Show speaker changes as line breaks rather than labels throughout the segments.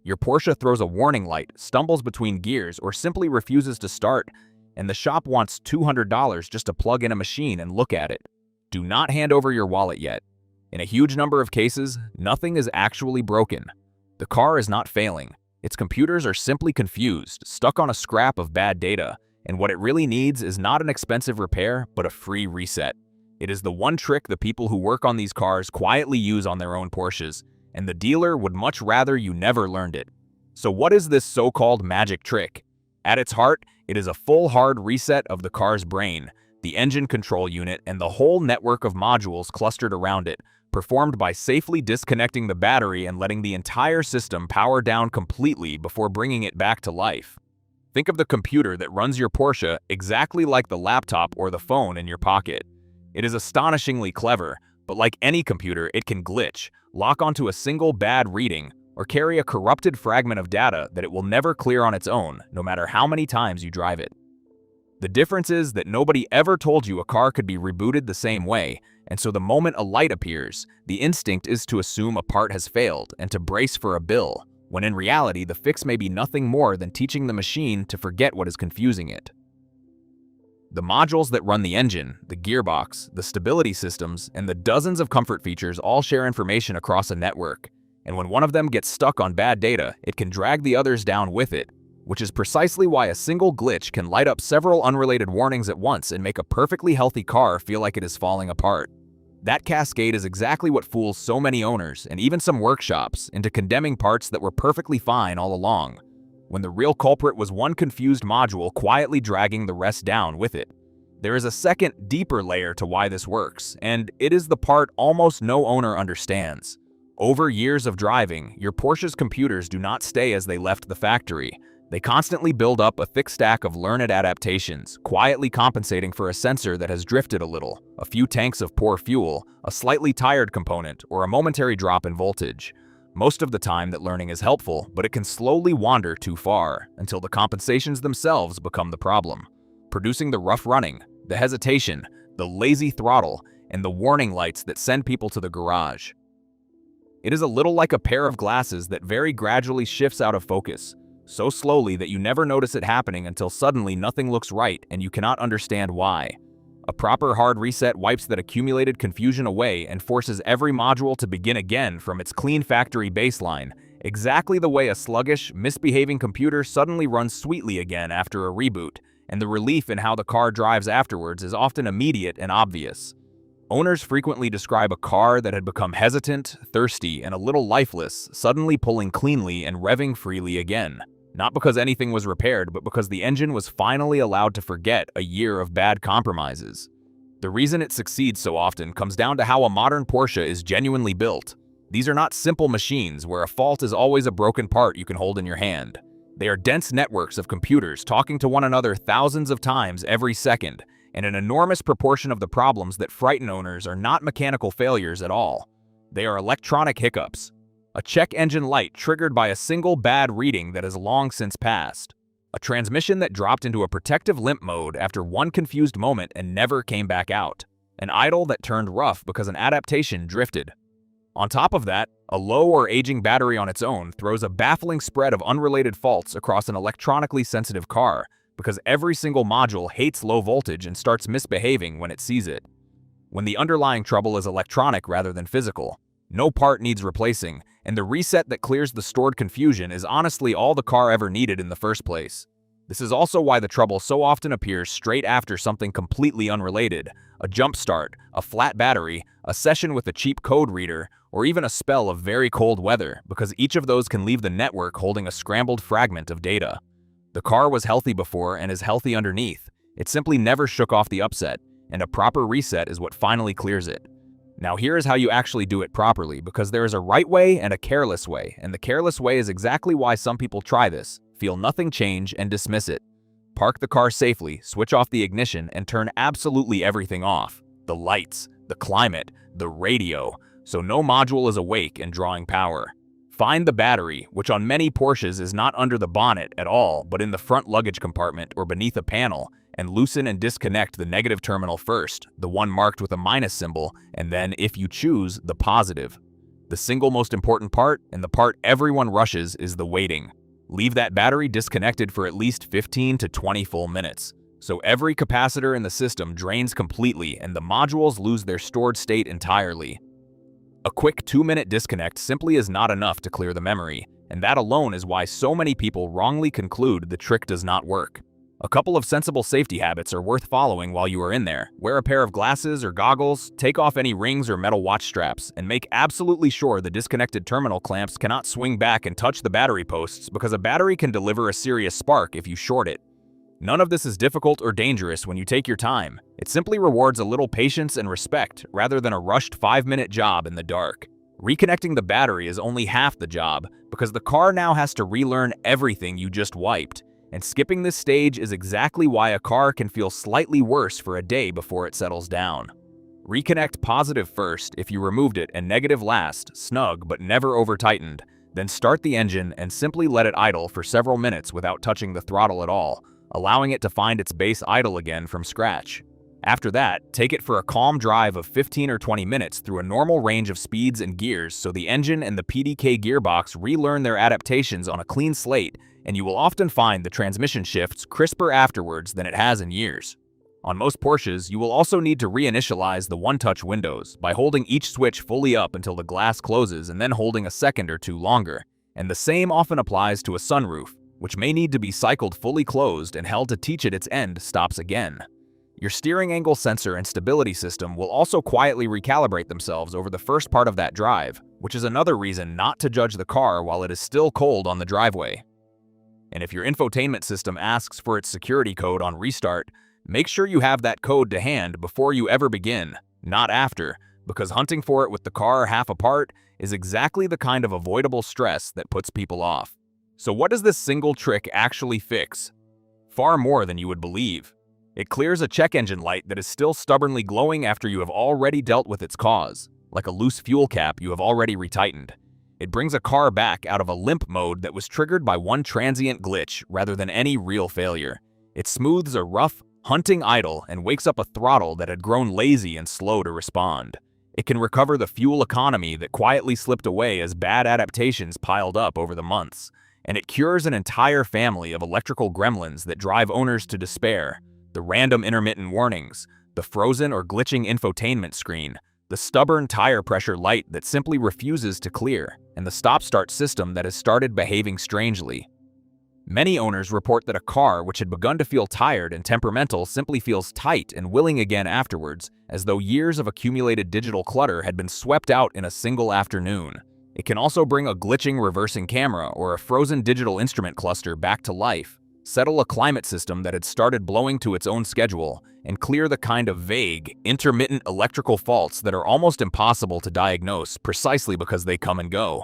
Your Porsche throws a warning light, stumbles between gears, or simply refuses to start, and the shop wants $200 just to plug in a machine and look at it. Do not hand over your wallet yet. In a huge number of cases, nothing is actually broken. The car is not failing. Its computers are simply confused, stuck on a scrap of bad data, and what it really needs is not an expensive repair, but a free reset. It is the one trick the people who work on these cars quietly use on their own Porsches, and the dealer would much rather you never learned it. So what is this so-called magic trick? At its heart, it is a full hard reset of the car's brain, the engine control unit, and the whole network of modules clustered around it, performed by safely disconnecting the battery and letting the entire system power down completely before bringing it back to life. Think of the computer that runs your Porsche exactly like the laptop or the phone in your pocket. It is astonishingly clever, but like any computer, it can glitch, lock onto a single bad reading, or carry a corrupted fragment of data that it will never clear on its own, no matter how many times you drive it. The difference is that nobody ever told you a car could be rebooted the same way, and so the moment a light appears, the instinct is to assume a part has failed and to brace for a bill, when in reality the fix may be nothing more than teaching the machine to forget what is confusing it. The modules that run the engine, the gearbox, the stability systems, and the dozens of comfort features all share information across a network, and when one of them gets stuck on bad data, it can drag the others down with it, which is precisely why a single glitch can light up several unrelated warnings at once and make a perfectly healthy car feel like it is falling apart. That cascade is exactly what fools so many owners, and even some workshops, into condemning parts that were perfectly fine all along, when the real culprit was one confused module quietly dragging the rest down with it. There is a second, deeper layer to why this works, and it is the part almost no owner understands. Over years of driving, your Porsche's computers do not stay as they left the factory. They constantly build up a thick stack of learned adaptations, quietly compensating for a sensor that has drifted a little, a few tanks of poor fuel, a slightly tired component, or a momentary drop in voltage. Most of the time that learning is helpful, but it can slowly wander too far, until the compensations themselves become the problem, producing the rough running, the hesitation, the lazy throttle, and the warning lights that send people to the garage. It is a little like a pair of glasses that very gradually shifts out of focus, so slowly that you never notice it happening until suddenly nothing looks right and you cannot understand why. A proper hard reset wipes that accumulated confusion away and forces every module to begin again from its clean factory baseline, exactly the way a sluggish, misbehaving computer suddenly runs sweetly again after a reboot, and the relief in how the car drives afterwards is often immediate and obvious. Owners frequently describe a car that had become hesitant, thirsty, and a little lifeless, suddenly pulling cleanly and revving freely again. Not because anything was repaired, but because the engine was finally allowed to forget a year of bad compromises. The reason it succeeds so often comes down to how a modern Porsche is genuinely built. These are not simple machines where a fault is always a broken part you can hold in your hand. They are dense networks of computers talking to one another thousands of times every second, and an enormous proportion of the problems that frighten owners are not mechanical failures at all. They are electronic hiccups. A check engine light triggered by a single bad reading that has long since passed. A transmission that dropped into a protective limp mode after one confused moment and never came back out. An idle that turned rough because an adaptation drifted. On top of that, a low or aging battery on its own throws a baffling spread of unrelated faults across an electronically sensitive car, because every single module hates low voltage and starts misbehaving when it sees it. When the underlying trouble is electronic rather than physical, no part needs replacing, and the reset that clears the stored confusion is honestly all the car ever needed in the first place. This is also why the trouble so often appears straight after something completely unrelated, a jump start, a flat battery, a session with a cheap code reader, or even a spell of very cold weather, because each of those can leave the network holding a scrambled fragment of data. The car was healthy before and is healthy underneath. It simply never shook off the upset, and a proper reset is what finally clears it. Now here is how you actually do it properly, because there is a right way and a careless way, and the careless way is exactly why some people try this, feel nothing change, and dismiss it. Park the car safely, switch off the ignition, and turn absolutely everything off. The lights, the climate, the radio, so no module is awake and drawing power. Find the battery, which on many Porsches is not under the bonnet at all, but in the front luggage compartment or beneath a panel, and loosen and disconnect the negative terminal first, the one marked with a minus symbol, and then, if you choose, the positive. The single most important part, and the part everyone rushes, is the waiting. Leave that battery disconnected for at least 15 to 20 full minutes. So every capacitor in the system drains completely and the modules lose their stored state entirely. A quick 2-minute disconnect simply is not enough to clear the memory, and that alone is why so many people wrongly conclude the trick does not work. A couple of sensible safety habits are worth following while you are in there. Wear a pair of glasses or goggles, take off any rings or metal watch straps, and make absolutely sure the disconnected terminal clamps cannot swing back and touch the battery posts, because a battery can deliver a serious spark if you short it. None of this is difficult or dangerous when you take your time. It simply rewards a little patience and respect rather than a rushed 5-minute job in the dark. Reconnecting the battery is only half the job, because the car now has to relearn everything you just wiped. And skipping this stage is exactly why a car can feel slightly worse for a day before it settles down. Reconnect positive first if you removed it, and negative last, snug but never over-tightened. Then start the engine and simply let it idle for several minutes without touching the throttle at all, allowing it to find its base idle again from scratch. After that, take it for a calm drive of 15 or 20 minutes through a normal range of speeds and gears so the engine and the PDK gearbox relearn their adaptations on a clean slate, and you will often find the transmission shifts crisper afterwards than it has in years. On most Porsches, you will also need to reinitialize the one-touch windows by holding each switch fully up until the glass closes and then holding a second or two longer. And the same often applies to a sunroof, which may need to be cycled fully closed and held to teach it its end stops again. Your steering angle sensor and stability system will also quietly recalibrate themselves over the first part of that drive, which is another reason not to judge the car while it is still cold on the driveway. And if your infotainment system asks for its security code on restart, make sure you have that code to hand before you ever begin, not after, because hunting for it with the car half apart is exactly the kind of avoidable stress that puts people off. So what does this single trick actually fix? Far more than you would believe. It clears a check engine light that is still stubbornly glowing after you have already dealt with its cause, like a loose fuel cap you have already retightened. It brings a car back out of a limp mode that was triggered by one transient glitch rather than any real failure. It smooths a rough, hunting idle and wakes up a throttle that had grown lazy and slow to respond. It can recover the fuel economy that quietly slipped away as bad adaptations piled up over the months. And it cures an entire family of electrical gremlins that drive owners to despair. The random intermittent warnings, the frozen or glitching infotainment screen, the stubborn tire pressure light that simply refuses to clear, and the stop-start system that has started behaving strangely. Many owners report that a car which had begun to feel tired and temperamental simply feels tight and willing again afterwards, as though years of accumulated digital clutter had been swept out in a single afternoon. It can also bring a glitching reversing camera or a frozen digital instrument cluster back to life, settle a climate system that had started blowing to its own schedule, and clear the kind of vague, intermittent electrical faults that are almost impossible to diagnose precisely because they come and go.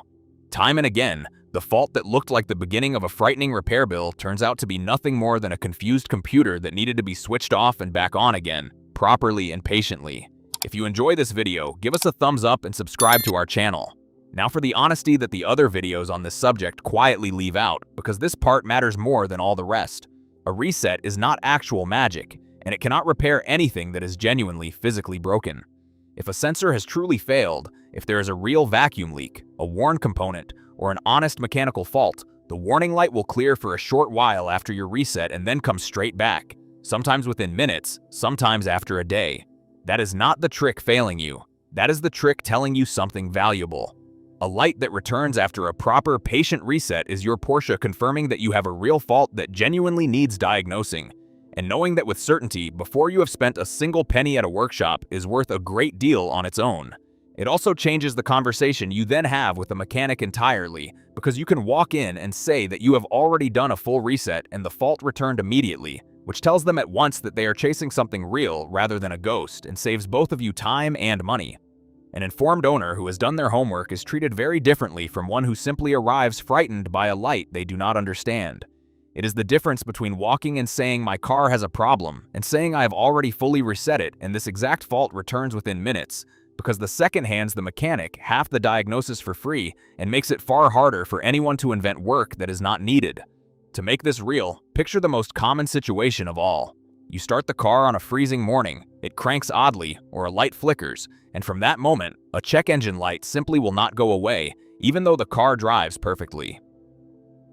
Time and again, the fault that looked like the beginning of a frightening repair bill turns out to be nothing more than a confused computer that needed to be switched off and back on again, properly and patiently. If you enjoy this video, give us a thumbs up and subscribe to our channel. Now for the honesty that the other videos on this subject quietly leave out, because this part matters more than all the rest. A reset is not actual magic, and it cannot repair anything that is genuinely physically broken. If a sensor has truly failed, if there is a real vacuum leak, a worn component, or an honest mechanical fault, the warning light will clear for a short while after your reset and then come straight back, sometimes within minutes, sometimes after a day. That is not the trick failing you. That is the trick telling you something valuable. A light that returns after a proper, patient reset is your Porsche confirming that you have a real fault that genuinely needs diagnosing. And knowing that with certainty, before you have spent a single penny at a workshop, is worth a great deal on its own. It also changes the conversation you then have with the mechanic entirely, because you can walk in and say that you have already done a full reset and the fault returned immediately, which tells them at once that they are chasing something real rather than a ghost and saves both of you time and money. An informed owner who has done their homework is treated very differently from one who simply arrives frightened by a light they do not understand. It is the difference between walking and saying my car has a problem and saying I have already fully reset it and this exact fault returns within minutes, because the second hands the mechanic half the diagnosis for free and makes it far harder for anyone to invent work that is not needed. To make this real, picture the most common situation of all. You start the car on a freezing morning, it cranks oddly, or a light flickers, and from that moment, a check engine light simply will not go away, even though the car drives perfectly.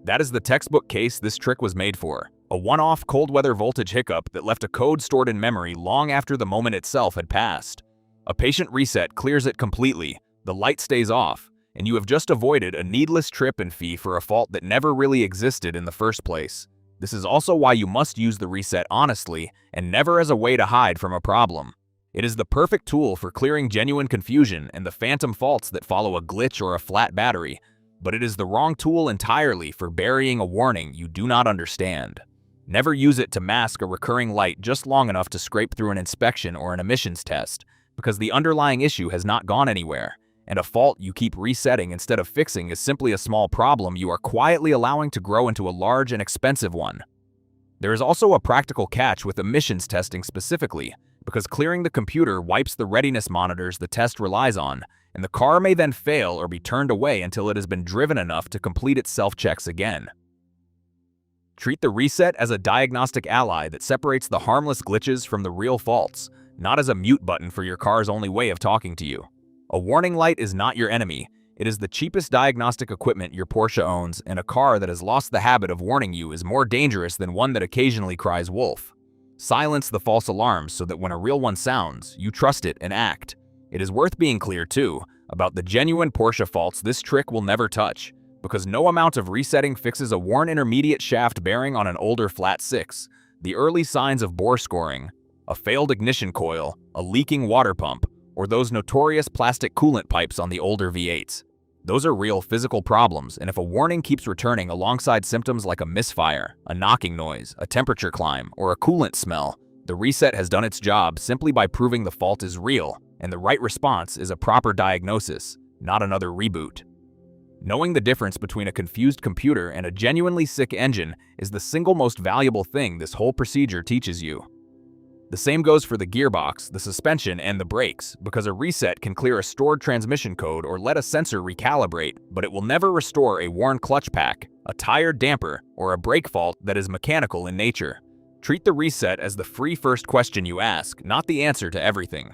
That is the textbook case this trick was made for. A one-off cold weather voltage hiccup that left a code stored in memory long after the moment itself had passed. A patient reset clears it completely, the light stays off, and you have just avoided a needless trip and fee for a fault that never really existed in the first place. This is also why you must use the reset honestly and never as a way to hide from a problem. It is the perfect tool for clearing genuine confusion and the phantom faults that follow a glitch or a flat battery, but it is the wrong tool entirely for burying a warning you do not understand. Never use it to mask a recurring light just long enough to scrape through an inspection or an emissions test, because the underlying issue has not gone anywhere, and a fault you keep resetting instead of fixing is simply a small problem you are quietly allowing to grow into a large and expensive one. There is also a practical catch with emissions testing specifically, because clearing the computer wipes the readiness monitors the test relies on, and the car may then fail or be turned away until it has been driven enough to complete its self-checks again. Treat the reset as a diagnostic ally that separates the harmless glitches from the real faults, not as a mute button for your car's only way of talking to you. A warning light is not your enemy. It is the cheapest diagnostic equipment your Porsche owns, and a car that has lost the habit of warning you is more dangerous than one that occasionally cries wolf. Silence the false alarms so that when a real one sounds, you trust it and act. It is worth being clear, too, about the genuine Porsche faults this trick will never touch, because no amount of resetting fixes a worn intermediate shaft bearing on an older flat 6, the early signs of bore scoring, a failed ignition coil, a leaking water pump, or those notorious plastic coolant pipes on the older V8s. Those are real physical problems, and if a warning keeps returning alongside symptoms like a misfire, a knocking noise, a temperature climb, or a coolant smell, the reset has done its job simply by proving the fault is real, and the right response is a proper diagnosis, not another reboot. Knowing the difference between a confused computer and a genuinely sick engine is the single most valuable thing this whole procedure teaches you. The same goes for the gearbox, the suspension, and the brakes, because a reset can clear a stored transmission code or let a sensor recalibrate, but it will never restore a worn clutch pack, a tired damper, or a brake fault that is mechanical in nature. Treat the reset as the free first question you ask, not the answer to everything.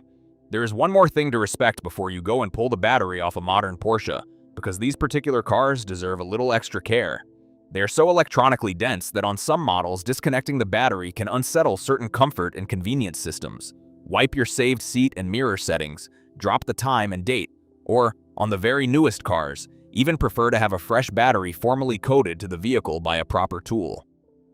There is one more thing to respect before you go and pull the battery off a modern Porsche, because these particular cars deserve a little extra care. They are so electronically dense that on some models, disconnecting the battery can unsettle certain comfort and convenience systems. Wipe your saved seat and mirror settings, drop the time and date, or, on the very newest cars, even prefer to have a fresh battery formally coded to the vehicle by a proper tool.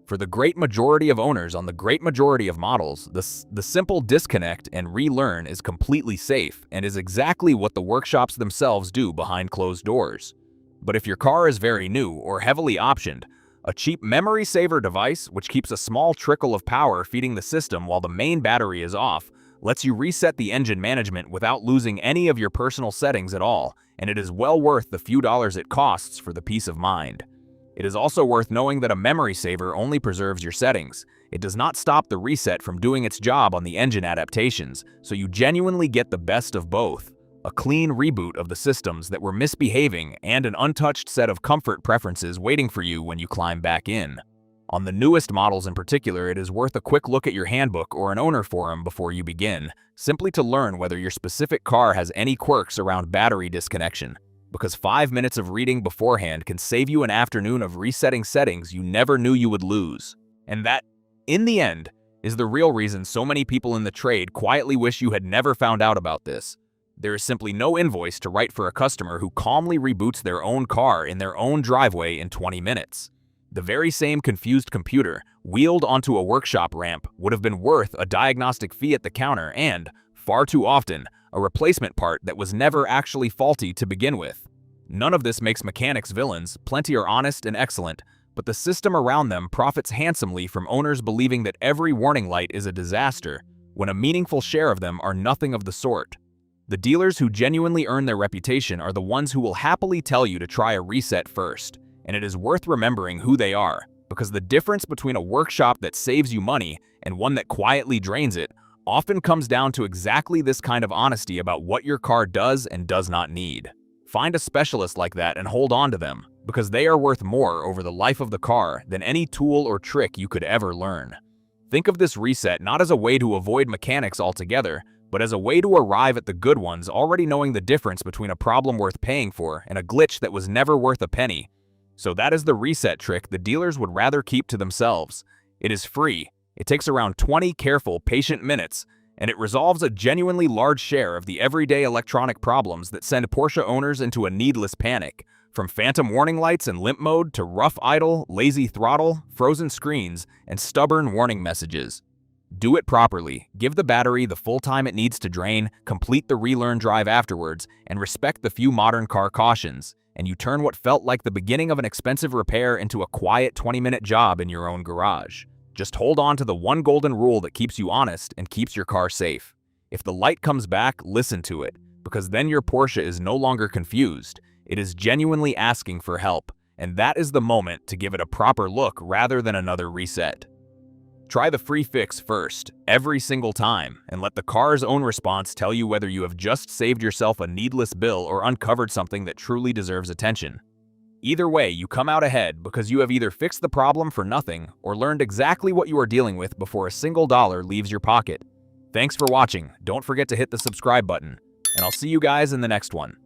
For the great majority of owners on the great majority of models, the simple disconnect and relearn is completely safe and is exactly what the workshops themselves do behind closed doors. But if your car is very new or heavily optioned, a cheap memory saver device, which keeps a small trickle of power feeding the system while the main battery is off, lets you reset the engine management without losing any of your personal settings at all, and it is well worth the few dollars it costs for the peace of mind. It is also worth knowing that a memory saver only preserves your settings. It does not stop the reset from doing its job on the engine adaptations, so you genuinely get the best of both. A clean reboot of the systems that were misbehaving and an untouched set of comfort preferences waiting for you when you climb back in. On the newest models in particular, it is worth a quick look at your handbook or an owner forum before you begin, simply to learn whether your specific car has any quirks around battery disconnection. Because 5 minutes of reading beforehand can save you an afternoon of resetting settings you never knew you would lose. And that, in the end, is the real reason so many people in the trade quietly wish you had never found out about this. There is simply no invoice to write for a customer who calmly reboots their own car in their own driveway in 20 minutes. The very same confused computer, wheeled onto a workshop ramp, would have been worth a diagnostic fee at the counter and, far too often, a replacement part that was never actually faulty to begin with. None of this makes mechanics villains, plenty are honest and excellent, but the system around them profits handsomely from owners believing that every warning light is a disaster, when a meaningful share of them are nothing of the sort. The dealers who genuinely earn their reputation are the ones who will happily tell you to try a reset first, and it is worth remembering who they are, because the difference between a workshop that saves you money and one that quietly drains it often comes down to exactly this kind of honesty about what your car does and does not need. Find a specialist like that and hold on to them, because they are worth more over the life of the car than any tool or trick you could ever learn. Think of this reset not as a way to avoid mechanics altogether, but as a way to arrive at the good ones, already knowing the difference between a problem worth paying for and a glitch that was never worth a penny. So that is the reset trick the dealers would rather keep to themselves. It is free, it takes around 20 careful, patient minutes, and it resolves a genuinely large share of the everyday electronic problems that send Porsche owners into a needless panic. From phantom warning lights and limp mode to rough idle, lazy throttle, frozen screens, and stubborn warning messages. Do it properly, give the battery the full time it needs to drain, complete the relearn drive afterwards, and respect the few modern car cautions, and you turn what felt like the beginning of an expensive repair into a quiet 20-minute job in your own garage. Just hold on to the one golden rule that keeps you honest and keeps your car safe. If the light comes back, listen to it, because then your Porsche is no longer confused. It is genuinely asking for help, and that is the moment to give it a proper look rather than another reset. Try the free fix first, every single time, and let the car's own response tell you whether you have just saved yourself a needless bill or uncovered something that truly deserves attention. Either way, you come out ahead because you have either fixed the problem for nothing or learned exactly what you are dealing with before a single dollar leaves your pocket. Thanks for watching. Don't forget to hit the subscribe button, and I'll see you guys in the next one.